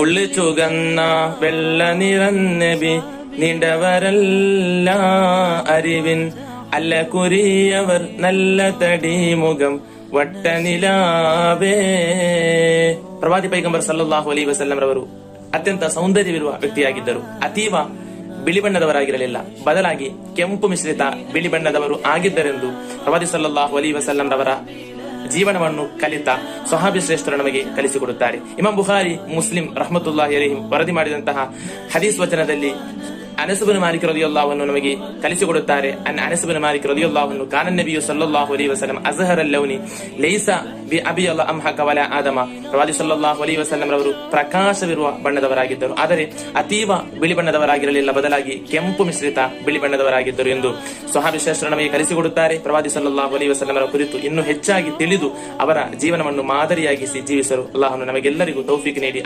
ഉള്ളു ചുകന്ന വെള്ള നിറന്നബി നീണ്ടവരല്ല അറിവിൻ അല്ല കുരിയവർ നല്ല തടിമുഖം ವಟ್ಟನಿಲಾವೇ. ಪ್ರವಾದಿ ಪೈಗಂಬರ್ ಸಲ್ಲಲ್ಲಾಹು ಅಲೈಹಿ ವಸಲ್ಲಂ ರವರು ಅತ್ಯಂತ ಸೌಂದರ್ಯವಿರುವ ವ್ಯಕ್ತಿಯಾಗಿದ್ದರು. ಅತೀವ ಬಿಳಿ ಬಣ್ಣದವರಾಗಿರಲಿಲ್ಲ, ಬದಲಾಗಿ ಕೆಂಪು ಮಿಶ್ರಿತ ಬಿಳಿ ಬಣ್ಣದವರು ಆಗಿದ್ದರೆಂದು ಪ್ರವಾದಿ ಸಲ್ಲಲ್ಲಾಹು ಅಲೈಹಿ ವಸಲ್ಲಂ ರವರ ಜೀವನವನ್ನು ಕಲಿತ ಸ್ವಹಾಬಿ ಶ್ರೇಷ್ಠರು ನಮಗೆ ಕಲಿಸಿಕೊಡುತ್ತಾರೆ. ಇಮಾಮ್ ಬುಖಾರಿ, ಮುಸ್ಲಿಂ ರಹಮತುಲ್ಲಾಹಿ ಅಲೈಹಿಂ ವರದಿ ಮಾಡಿದಂತಹ ಹದೀಸ್ ವಚನದಲ್ಲಿ ಅನಸ್ ಬಿನ್ ಮಾಲಿಕ್ ರಲಿಯಲ್ಲಾಹು ಅನ್ಹು ನಮಗೆ ಕಲಿಸಿಕೊಡುತ್ತಾರೆ. ಅನಸ್ ಬಿನ್ ಮಾಲಿಕ್ ರಲಿಯಲ್ಲಾಹು ಅನ್ಹು ಕಾನ ನಬಿಯು ಸಲ್ಲಲ್ಲಾಹು ಅಲೈಹಿ ವಸಲ್ಲಂ ಅಜ್ಹರ್ ಅಲ್-ಲೌನಿ ಲೈಸ ಬಿ ಅಬಿಯಲ್ಲ ಅಮ್ಹಕ ವಲಾ ಆದಮ. ಪ್ರವಾದಿ ಸಲ್ಲಲ್ಲಾಹು ಅಲೈಹಿ ವಸಲ್ಲಂ ರವರು ಪ್ರಕಾಶವಿರುವ ಬಣ್ಣದವರಾಗಿದ್ದರು, ಆದರೆ ಅತೀವ ಬಿಳಿ ಬಣ್ಣದವರಾಗಿರಲಿಲ್ಲ, ಬದಲಾಗಿ ಕೆಂಪು ಮಿಶ್ರಿತ ಬಿಳಿ ಬಣ್ಣದವರಾಗಿದ್ದರು ಎಂದು ಸ್ವಹಾಬಿ ಶ್ರೇಷ್ಠರು ನಮಗೆ ಕಲಿಸಿಕೊಡುತ್ತಾರೆ. ಪ್ರವಾದಿ ಸಲ್ಲಲ್ಲಾಹು ಅಲೈಹಿ ವಸಲ್ಲಂ ಅವರ ಕುರಿತು ಇನ್ನೂ ಹೆಚ್ಚಾಗಿ ತಿಳಿದು ಅವರ ಜೀವನವನ್ನು ಮಾದರಿಯಾಗಿಸಿ ಜೀವಿಸಲು ಅಲ್ಲಾಹನು ನಮಗೆಲ್ಲರಿಗೂ ತೌಫೀಕ್ ನೀಡಿ